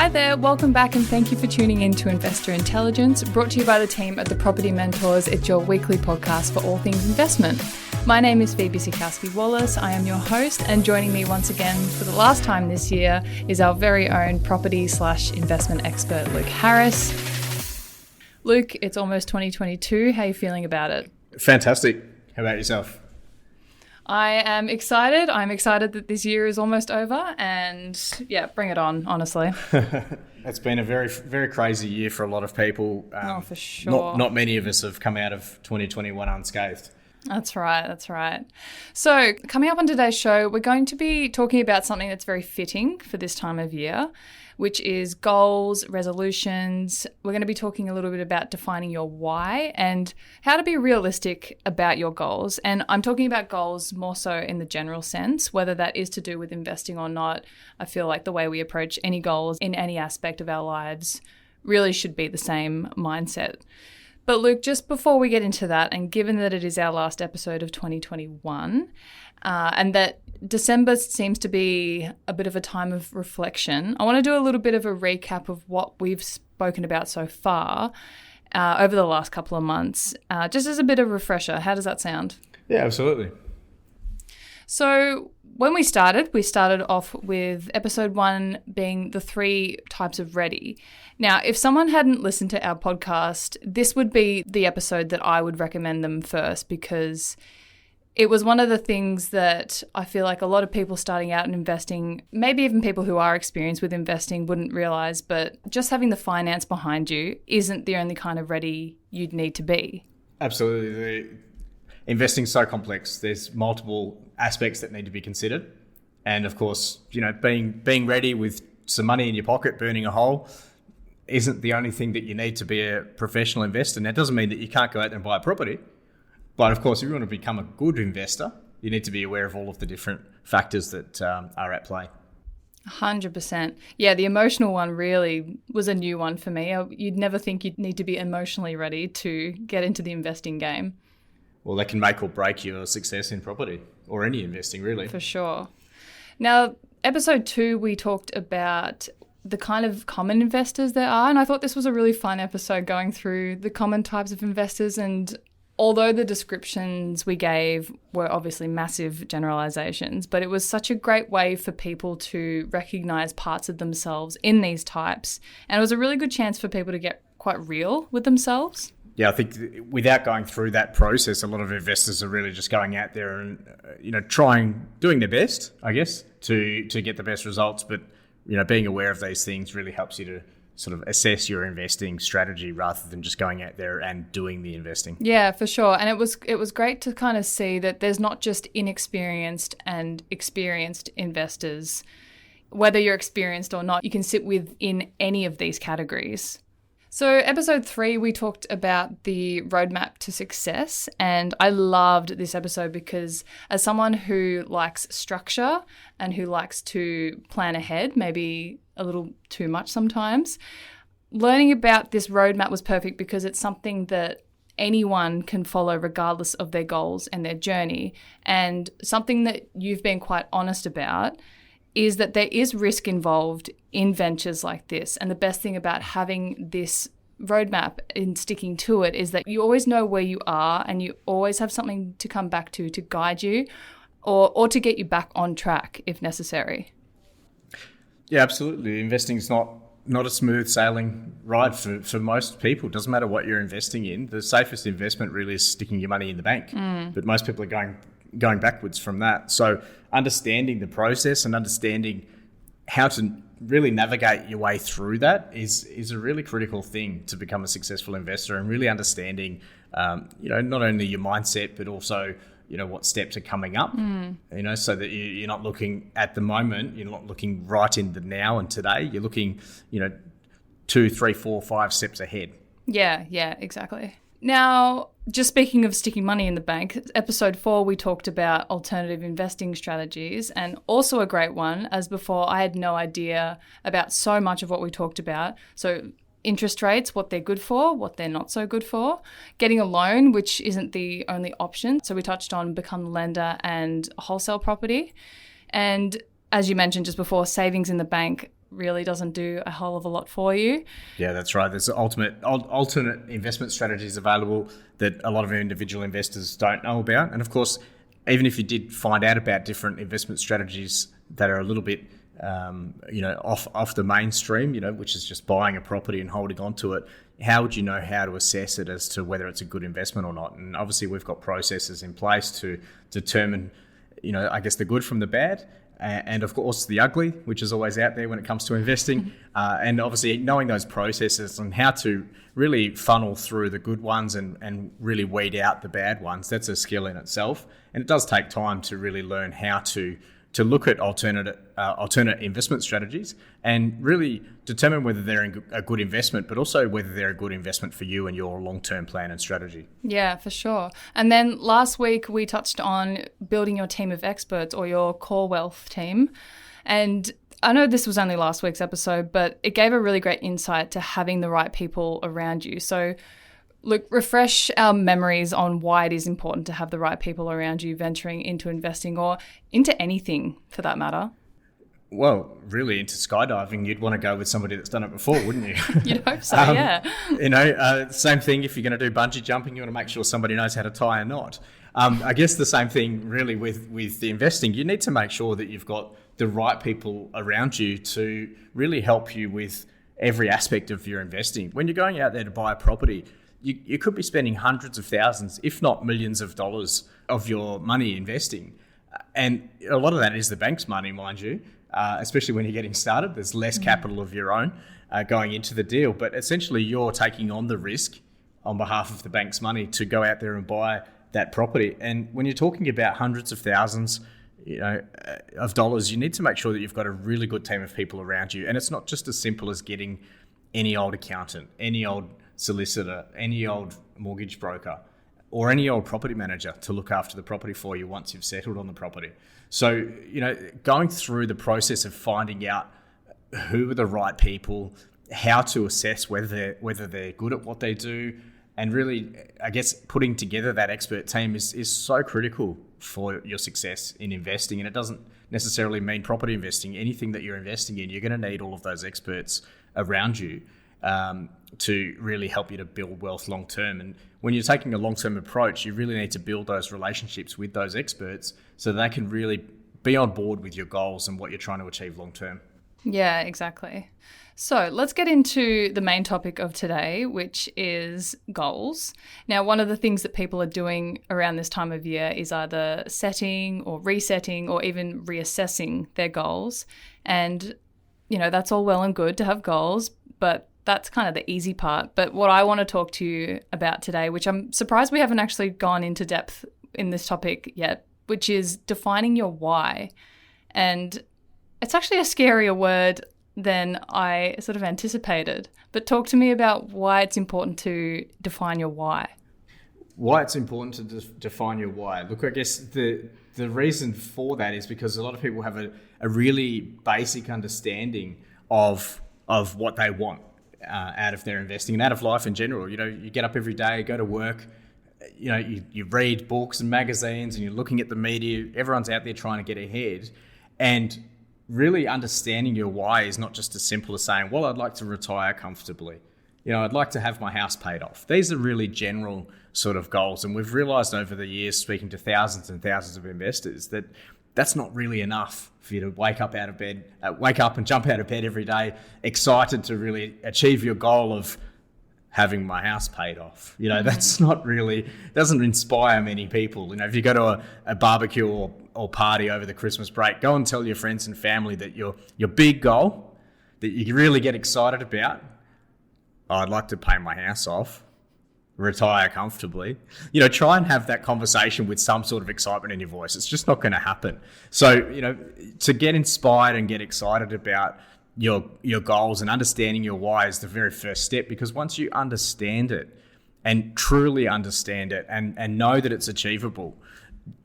Hi there, welcome back and thank you for tuning in to Investor Intelligence, brought to you by the team at the Property Mentors. It's your weekly podcast for all things investment. My name is Phoebe Sikowski-Wallace. I am your host, and joining me once again for the last time this year is our very own property/investment expert, Luke Harris. Luke, it's almost 2022. How are you feeling about it? Fantastic. How about yourself? I am excited. I'm excited that this year is almost over, and yeah, bring it on, honestly. It's been a very, very crazy year for a lot of people. For sure. Not many of us have come out of 2021 unscathed. That's right. So coming up on today's show, we're going to be talking about something that's very fitting for this time of year, which is goals, resolutions. We're going to be talking a little bit about defining your why and how to be realistic about your goals. And I'm talking about goals more so in the general sense, whether that is to do with investing or not. I feel like the way we approach any goals in any aspect of our lives really should be the same mindset. But Luke, just before we get into that, and given that it is our last episode of 2021, and that December seems to be a bit of a time of reflection, I want to do a little bit of a recap of what we've spoken about so far over the last couple of months, just as a bit of a refresher. How does that sound? Yeah, absolutely. So when we started off with episode 1 being the 3 types of ready. Now, if someone hadn't listened to our podcast, this would be the episode that I would recommend them first, because it was one of the things that I feel like a lot of people starting out in investing, maybe even people who are experienced with investing, wouldn't realize, but just having the finance behind you isn't the only kind of ready you'd need to be. Absolutely. Investing's so complex. There's multiple aspects that need to be considered. And of course, being ready with some money in your pocket, burning a hole, isn't the only thing that you need to be a professional investor. And that doesn't mean that you can't go out there and buy a property. But of course, if you want to become a good investor, you need to be aware of all of the different factors that are at play. 100%. Yeah, the emotional one really was a new one for me. You'd never think you'd need to be emotionally ready to get into the investing game. Well, that can make or break your success in property or any investing, really. For sure. Now, episode 2, we talked about the kind of common investors there are, and I thought this was a really fun episode going through the common types of investors. And although the descriptions we gave were obviously massive generalizations, but it was such a great way for people to recognize parts of themselves in these types. And it was a really good chance for people to get quite real with themselves. Yeah, I think without going through that process, a lot of investors are really just going out there and, doing their best, I guess, to get the best results. But, being aware of these things really helps you to sort of assess your investing strategy rather than just going out there and doing the investing. Yeah, for sure. And it was great to kind of see that there's not just inexperienced and experienced investors. Whether you're experienced or not, you can sit within any of these categories. So episode 3, we talked about the roadmap to success, and I loved this episode because as someone who likes structure and who likes to plan ahead, maybe a little too much sometimes, learning about this roadmap was perfect because it's something that anyone can follow regardless of their goals and their journey, and something that you've been quite honest about is that there is risk involved in ventures like this. And the best thing about having this roadmap and sticking to it is that you always know where you are and you always have something to come back to guide you or to get you back on track if necessary. Yeah, absolutely. Investing is not a smooth sailing ride for most people. It doesn't matter what you're investing in. The safest investment really is sticking your money in the bank. But most people are going backwards from that. So understanding the process and understanding how to really navigate your way through that is a really critical thing to become a successful investor, and really understanding, not only your mindset, but also, what steps are coming up, so that you're not looking at the moment, you're not looking right in the now and today, you're looking, 2, 3, 4, 5 steps ahead. Yeah, exactly. Now, just speaking of sticking money in the bank, episode 4, we talked about alternative investing strategies, and also a great one. As before, I had no idea about so much of what we talked about. So interest rates, what they're good for, what they're not so good for, getting a loan, which isn't the only option. So we touched on become the lender and wholesale property. And as you mentioned just before, savings in the bank, really doesn't do a hell of a lot for you. Yeah, that's right. There's alternate investment strategies available that a lot of individual investors don't know about. And of course, even if you did find out about different investment strategies that are a little bit off the mainstream, which is just buying a property and holding on to it, how would you know how to assess it as to whether it's a good investment or not? And obviously we've got processes in place to determine, I guess the good from the bad, and of course the ugly, which is always out there when it comes to investing. And obviously knowing those processes and how to really funnel through the good ones and really weed out the bad ones, that's a skill in itself. And it does take time to really learn how to look at alternate investment strategies and really determine whether they're a good investment, but also whether they're a good investment for you and your long-term plan and strategy. Yeah, for sure. And then last week we touched on building your team of experts or your core wealth team. And I know this was only last week's episode, but it gave a really great insight to having the right people around you. So look, refresh our memories on why it is important to have the right people around you venturing into investing or into anything for that matter. Well, really into skydiving, you'd want to go with somebody that's done it before, wouldn't you? You'd hope so, yeah. Same thing if you're going to do bungee jumping, you want to make sure somebody knows how to tie a knot. I guess the same thing really with the investing. You need to make sure that you've got the right people around you to really help you with every aspect of your investing. When you're going out there to buy a property, you could be spending hundreds of thousands, if not millions of dollars of your money investing. And a lot of that is the bank's money, mind you, especially when you're getting started. There's less capital of your own going into the deal. But essentially, you're taking on the risk on behalf of the bank's money to go out there and buy that property. And when you're talking about hundreds of thousands of dollars, you need to make sure that you've got a really good team of people around you. And it's not just as simple as getting any old accountant, any old solicitor, any old mortgage broker, or any old property manager to look after the property for you once you've settled on the property. So, going through the process of finding out who are the right people, how to assess whether they're good at what they do, and really, I guess, putting together that expert team is so critical for your success in investing. And it doesn't necessarily mean property investing. Anything that you're investing in, you're going to need all of those experts around you to really help you to build wealth long term. And when you're taking a long-term approach, you really need to build those relationships with those experts so that they can really be on board with your goals and what you're trying to achieve long term. Yeah, exactly. So let's get into the main topic of today, which is goals. Now, one of the things that people are doing around this time of year is either setting or resetting or even reassessing their goals. And, that's all well and good to have goals, but that's kind of the easy part. But what I want to talk to you about today, which I'm surprised we haven't actually gone into depth in this topic yet, which is defining your why. And it's actually a scarier word than I sort of anticipated. But talk to me about why it's important to define your why. Why it's important to define your why. Look, I guess the reason for that is because a lot of people have a really basic understanding of what they want out of their investing and out of life in general. You get up every day, go to work, you read books and magazines and you're looking at the media. Everyone's out there trying to get ahead. And really understanding your why is not just as simple as saying, well, I'd like to retire comfortably. I'd like to have my house paid off. These are really general sort of goals. And we've realized over the years, speaking to thousands and thousands of investors, that that's not really enough for you to wake up and jump out of bed every day, excited to really achieve your goal of having my house paid off. That's not really, doesn't inspire many people. If you go to a barbecue or party over the Christmas break, go and tell your friends and family that your big goal that you really get excited about, I'd like to pay my house off, retire comfortably. Try and have that conversation with some sort of excitement in your voice. It's just not going to happen. So, to get inspired and get excited about your goals and understanding your why is the very first step, because once you understand it and truly understand it and know that it's achievable,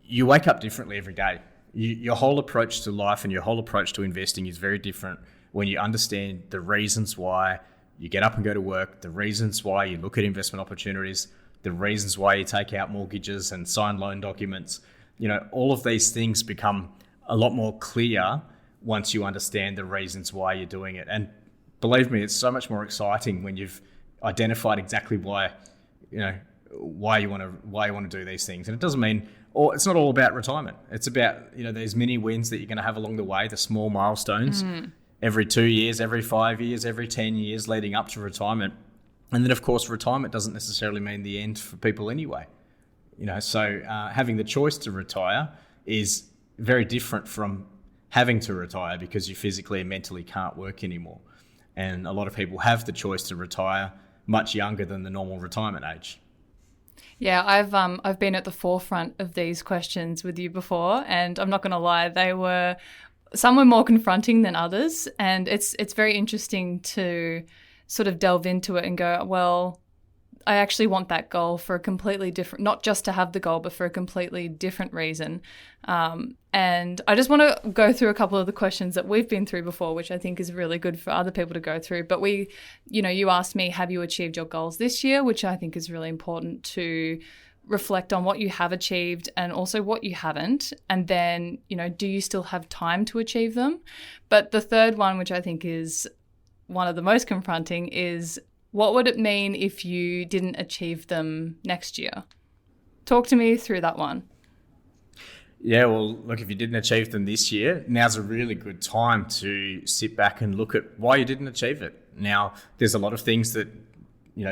you wake up differently every day. Your whole approach to life and your whole approach to investing is very different when you understand the reasons why you get up and go to work, the reasons why you look at investment opportunities, the reasons why you take out mortgages and sign loan documents. All of these things become a lot more clear once you understand the reasons why you're doing it. And believe me, it's so much more exciting when you've identified exactly why you want to do these things. And it doesn't mean, or it's not all about retirement. It's about, these mini wins that you're going to have along the way, the small milestones every 2 years, every 5 years, every 10 years leading up to retirement. And then, of course, retirement doesn't necessarily mean the end for people anyway. So having the choice to retire is very different from having to retire because you physically and mentally can't work anymore. And a lot of people have the choice to retire much younger than the normal retirement age. Yeah, I've been at the forefront of these questions with you before, and I'm not going to lie, some were more confronting than others, and it's very interesting to sort of delve into it and go, well, I actually want that goal for a completely different, not just to have the goal, but for a completely different reason. And I just want to go through a couple of the questions that we've been through before, which I think is really good for other people to go through. But you asked me, have you achieved your goals this year? Which I think is really important to reflect on what you have achieved and also what you haven't. And then, do you still have time to achieve them? But the third one, which I think is one of the most confronting, is what would it mean if you didn't achieve them next year? Talk to me through that one. Yeah, well, look, if you didn't achieve them this year, now's a really good time to sit back and look at why you didn't achieve it. Now, there's a lot of things that,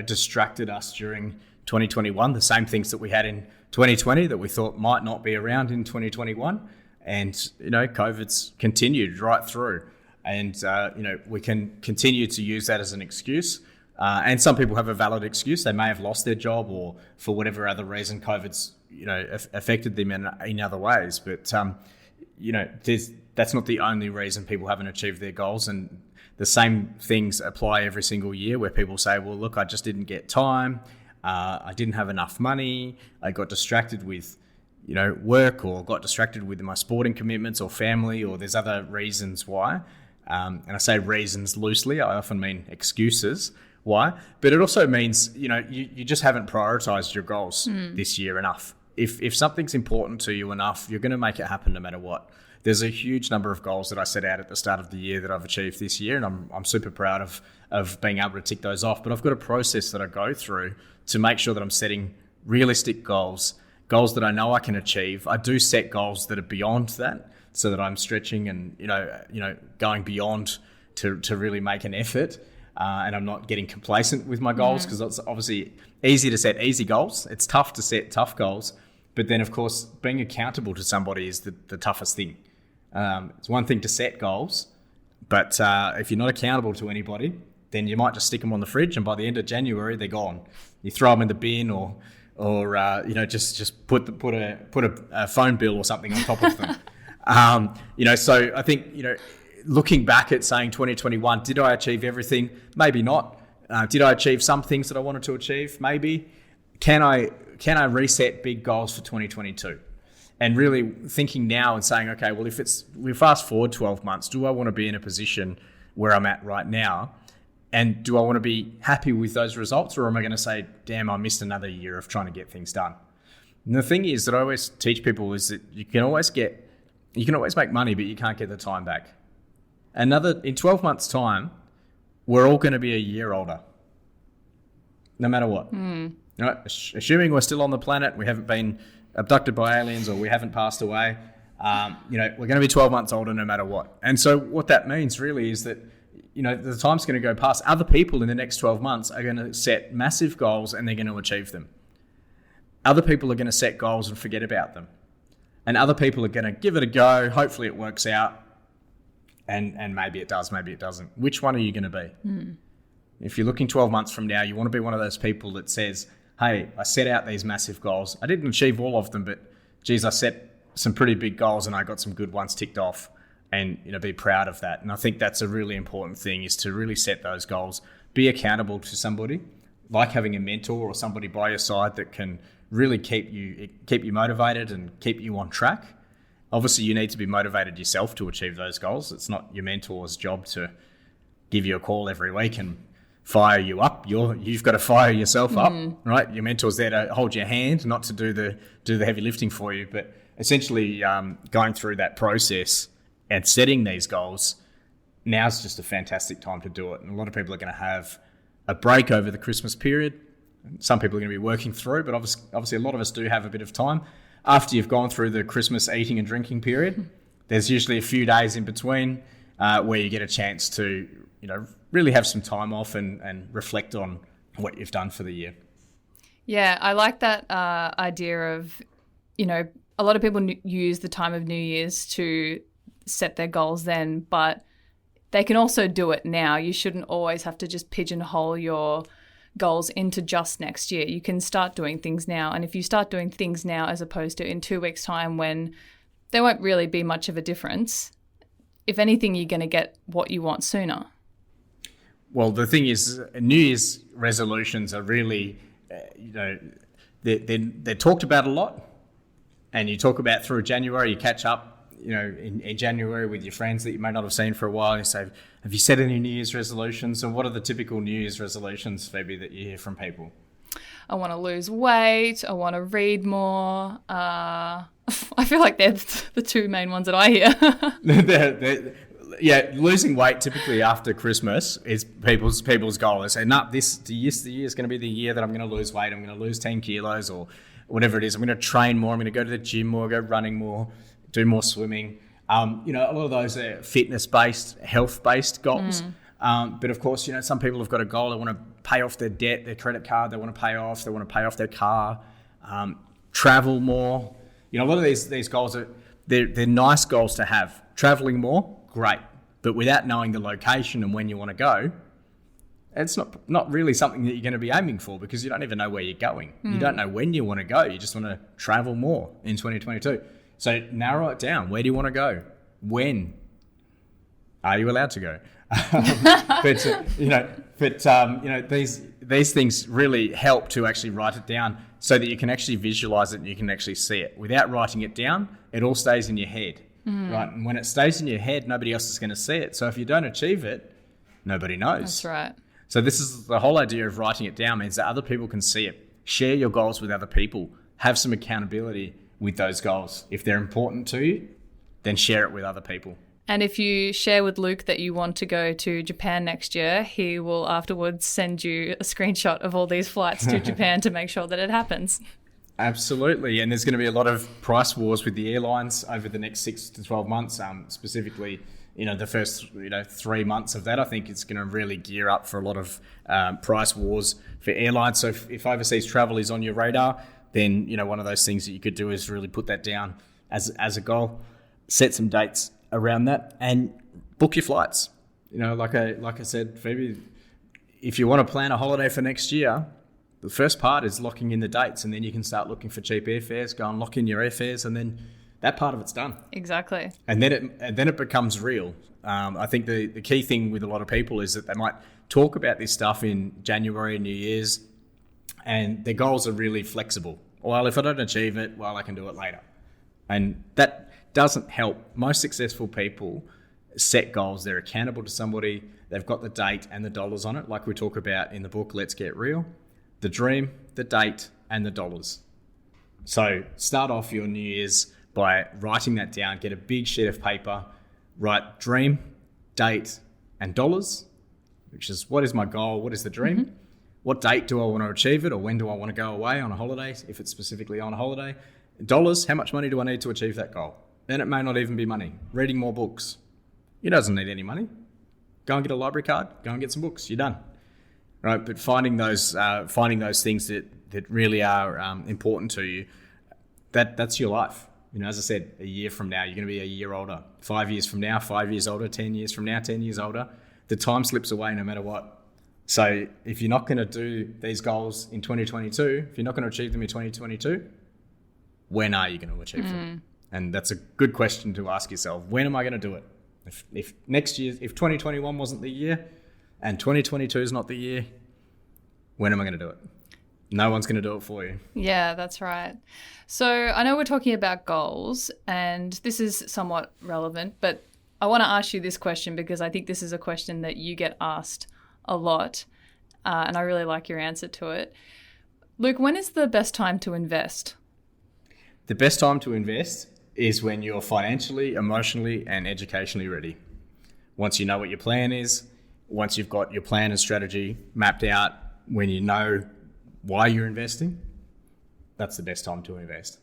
distracted us during 2021, the same things that we had in 2020 that we thought might not be around in 2021. And, COVID's continued right through. And, we can continue to use that as an excuse. And some people have a valid excuse. They may have lost their job or for whatever other reason COVID's, affected them in other ways. But, that's not the only reason people haven't achieved their goals. And the same things apply every single year where people say, well, look, I just didn't get time. I didn't have enough money. I got distracted with, work, or got distracted with my sporting commitments or family, or there's other reasons why. And I say reasons loosely. I often mean excuses. Why? But it also means, you just haven't prioritized your goals this year enough. If something's important to you enough, you're going to make it happen no matter what. There's a huge number of goals that I set out at the start of the year that I've achieved this year, and I'm super proud of being able to tick those off. But I've got a process that I go through to make sure that I'm setting realistic goals that I know I can achieve. I do set goals that are beyond that, so that I'm stretching and going beyond to really make an effort. And I'm not getting complacent with my goals, because it's obviously easy to set easy goals. It's tough to set tough goals. But then, of course, being accountable to somebody is the toughest thing. It's one thing to set goals, but if you're not accountable to anybody, then you might just stick them on the fridge, and by the end of January, they're gone. You throw them in the bin, or just put a phone bill or something on top of them. So I think, looking back at saying 2021, did I achieve everything? Maybe not. Did I achieve some things that I wanted to achieve? Maybe. Can I reset big goals for 2022? And really thinking now and saying, okay, well, we fast forward 12 months, do I want to be in a position where I'm at right now? And do I want to be happy with those results? Or am I going to say, damn, I missed another year of trying to get things done? And the thing is that I always teach people is that you can always make money, but you can't get the time back. In 12 months' time, we're all going to be a year older, no matter what. Assuming we're still on the planet, we haven't been abducted by aliens, or we haven't passed away, we're going to be 12 months older no matter what. And so what that means really is that, the time's going to go past. Other people in the next 12 months are going to set massive goals and they're going to achieve them. Other people are going to set goals and forget about them. And other people are going to give it a go. Hopefully it works out. And maybe it does, maybe it doesn't. Which one are you going to be? If you're looking 12 months from now, you want to be one of those people that says, hey, I set out these massive goals. I didn't achieve all of them, but geez, I set some pretty big goals and I got some good ones ticked off, and be proud of that. And I think that's a really important thing, is to really set those goals. Be accountable to somebody, like having a mentor or somebody by your side that can really keep you motivated and keep you on track. Obviously, you need to be motivated yourself to achieve those goals. It's not your mentor's job to give you a call every week and fire you up. You've got to fire yourself up, right? Your mentor's there to hold your hand, not to do the heavy lifting for you. But essentially, going through that process and setting these goals, now's just a fantastic time to do it. And a lot of people are going to have a break over the Christmas period. Some people are going to be working through, but obviously a lot of us do have a bit of time. After you've gone through the Christmas eating and drinking period, there's usually a few days in between where you get a chance to, really have some time off and reflect on what you've done for the year. Yeah, I like that idea of, a lot of people use the time of New Year's to set their goals then, but they can also do it now. You shouldn't always have to just pigeonhole your goals into just next year. You can start doing things now. And if you start doing things now as opposed to in 2 weeks' time when there won't really be much of a difference, if anything, you're going to get what you want sooner. Well, the thing is, New Year's resolutions are really, they're talked about a lot. And you talk about through January, you catch up, in January with your friends that you may not have seen for a while. And you say, have you set any New Year's resolutions? And what are the typical New Year's resolutions, Phoebe, that you hear from people? I want to lose weight. I want to read more. I feel like they're the two main ones that I hear. Yeah, losing weight typically after Christmas is people's goal. They say, this year is going to be the year that I'm going to lose weight. I'm going to lose 10 kilos or whatever it is. I'm going to train more. I'm going to go to the gym more, go running more, do more swimming. A lot of those are fitness-based, health-based goals. But of course, some people have got a goal. They want to pay off their debt, their credit card. They want to pay off their car, travel more. A lot of these goals they're nice goals to have. Traveling more, great. But without knowing the location and when you want to go, it's not really something that you're going to be aiming for because you don't even know where you're going. You don't know when you want to go. You just want to travel more in 2022. So narrow it down. Where do you want to go? When? Are you allowed to go? These things really help to actually write it down so that you can actually visualize it and you can actually see it. Without writing it down, it all stays in your head. Right? And when it stays in your head, nobody else is going to see it. So if you don't achieve it, nobody knows. That's right. So this is the whole idea of writing it down means that other people can see it. Share your goals with other people. Have some accountability with those goals. If they're important to you, then share it with other people. And if you share with Luke that you want to go to Japan next year, he will afterwards send you a screenshot of all these flights to Japan to make sure that it happens. Absolutely. And there's going to be a lot of price wars with the airlines over the next 6 to 12 months, specifically, the first, 3 months of that. I think it's going to really gear up for a lot of price wars for airlines. So if overseas travel is on your radar, then, one of those things that you could do is really put that down as a goal, set some dates around that and book your flights. Like I said, Phoebe, if you want to plan a holiday for next year, the first part is locking in the dates, and then you can start looking for cheap airfares, go and lock in your airfares, and then that part of it's done. Exactly. And then it becomes real. I think the key thing with a lot of people is that they might talk about this stuff in January, New Year's, and their goals are really flexible. Well, if I don't achieve it, I can do it later. And that doesn't help. Most successful people set goals. They're accountable to somebody. They've got the date and the dollars on it, like we talk about in the book, Let's Get Real. The dream, the date, and the dollars. So start off your New Year's by writing that down. Get a big sheet of paper. Write dream, date, and dollars, which is what is my goal? What is the dream? Mm-hmm. What date do I want to achieve it? Or when do I want to go away on a holiday, if it's specifically on a holiday? Dollars, how much money do I need to achieve that goal? Then it may not even be money. Reading more books. It doesn't need any money. Go and get a library card. Go and get some books. You're done. Right, but finding those things that really are important to you, that's your life. As I said, a year from now, you're going to be a year older. 5 years from now, 5 years older. 10 years from now, 10 years older. The time slips away no matter what. So if you're not going to do these goals in 2022, if you're not going to achieve them in 2022, when are you going to achieve them? And that's a good question to ask yourself. When am I going to do it? If next year, if 2021 wasn't the year, and 2022 is not the year, when am I going to do it? No one's going to do it for you. Yeah, that's right. So I know we're talking about goals, and this is somewhat relevant, but I want to ask you this question because I think this is a question that you get asked a lot, and I really like your answer to it. Luke, when is the best time to invest? The best time to invest is when you're financially, emotionally, and educationally ready. Once you know what your plan is, once you've got your plan and strategy mapped out, when you know why you're investing, that's the best time to invest.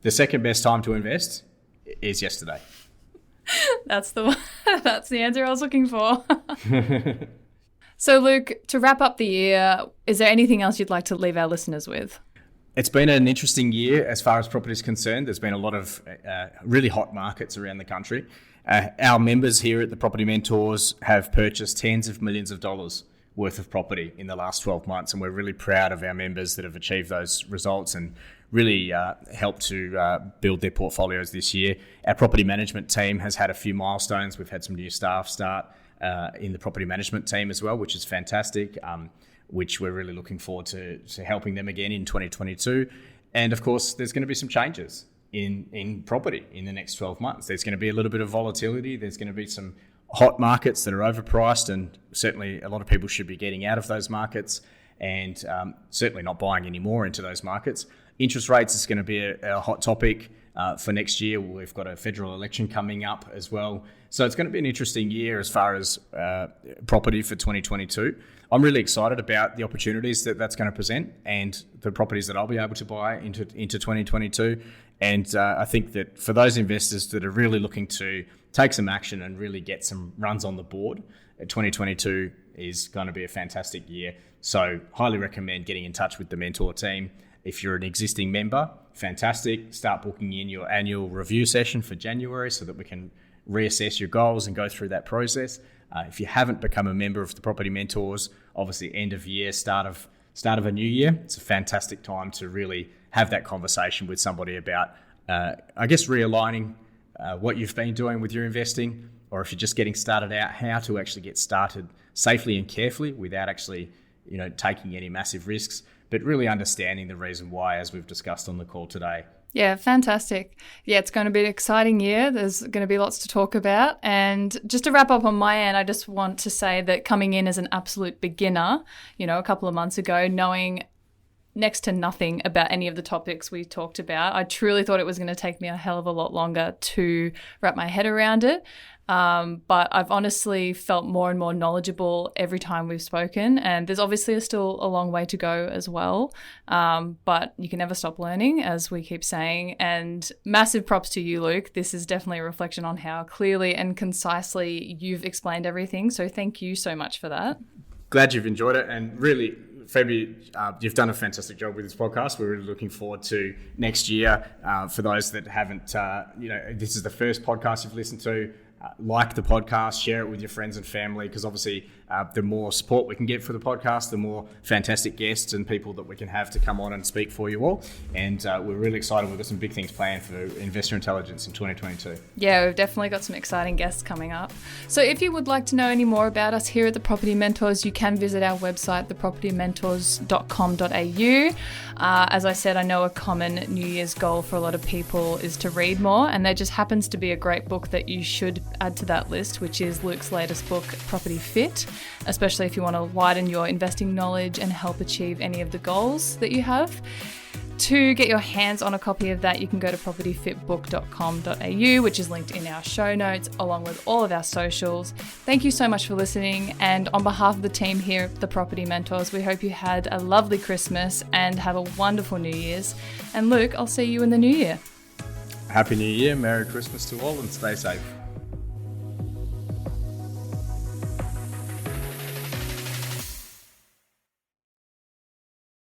The second best time to invest is yesterday. That's the answer I was looking for. So, Luke, to wrap up the year, is there anything else you'd like to leave our listeners with? It's been an interesting year as far as property is concerned. There's been a lot of really hot markets around the country. Our members here at the Property Mentors have purchased tens of millions of dollars worth of property in the last 12 months, and we're really proud of our members that have achieved those results and really helped to build their portfolios this year. Our property management team has had a few milestones. We've had some new staff start in the property management team as well, which is fantastic, which we're really looking forward to helping them again in 2022. And of course, there's going to be some changes in property in the next 12 months. There's going to be a little bit of volatility. There's going to be some hot markets that are overpriced, and certainly a lot of people should be getting out of those markets and certainly not buying any more into those markets. Interest rates is going to be a hot topic for next year. We've got a federal election coming up as well. So it's going to be an interesting year as far as property for 2022. I'm really excited about the opportunities that's going to present and the properties that I'll be able to buy into 2022. And I think that for those investors that are really looking to take some action and really get some runs on the board, 2022 is going to be a fantastic year. So highly recommend getting in touch with the Mentor team. If you're an existing member, fantastic. Start booking in your annual review session for January so that we can reassess your goals and go through that process. If you haven't become a member of the Property Mentors, obviously end of year, start of a new year, it's a fantastic time to really have that conversation with somebody about, realigning what you've been doing with your investing, or if you're just getting started out, how to actually get started safely and carefully without actually, taking any massive risks, but really understanding the reason why, as we've discussed on the call today. Yeah, fantastic. Yeah, it's going to be an exciting year. There's going to be lots to talk about. And just to wrap up on my end, I just want to say that coming in as an absolute beginner, a couple of months ago, knowing next to nothing about any of the topics we talked about, I truly thought it was going to take me a hell of a lot longer to wrap my head around it. But I've honestly felt more and more knowledgeable every time we've spoken, and there's obviously still a long way to go as well. But you can never stop learning, as we keep saying, and massive props to you, Luke. This is definitely a reflection on how clearly and concisely you've explained everything. So thank you so much for that. Glad you've enjoyed it, and really, Phoebe, you've done a fantastic job with this podcast. We're really looking forward to next year. For those that haven't, this is the first podcast you've listened to. Like the podcast, share it with your friends and family, because obviously the more support we can get for the podcast, the more fantastic guests and people that we can have to come on and speak for you all. And we're really excited. We've got some big things planned for Investor Intelligence in 2022. Yeah, we've definitely got some exciting guests coming up. So if you would like to know any more about us here at The Property Mentors, you can visit our website, thepropertymentors.com.au. As I said, I know a common New Year's goal for a lot of people is to read more, and there just happens to be a great book that you should add to that list, which is Luke's latest book, Property Fit, especially if you want to widen your investing knowledge and help achieve any of the goals that you have. To get your hands on a copy of that, you can go to propertyfitbook.com.au, which is linked in our show notes, along with all of our socials. Thank you so much for listening. And on behalf of the team here at The Property Mentors, we hope you had a lovely Christmas and have a wonderful New Year's. And Luke, I'll see you in the new year. Happy New Year, Merry Christmas to all, and stay safe.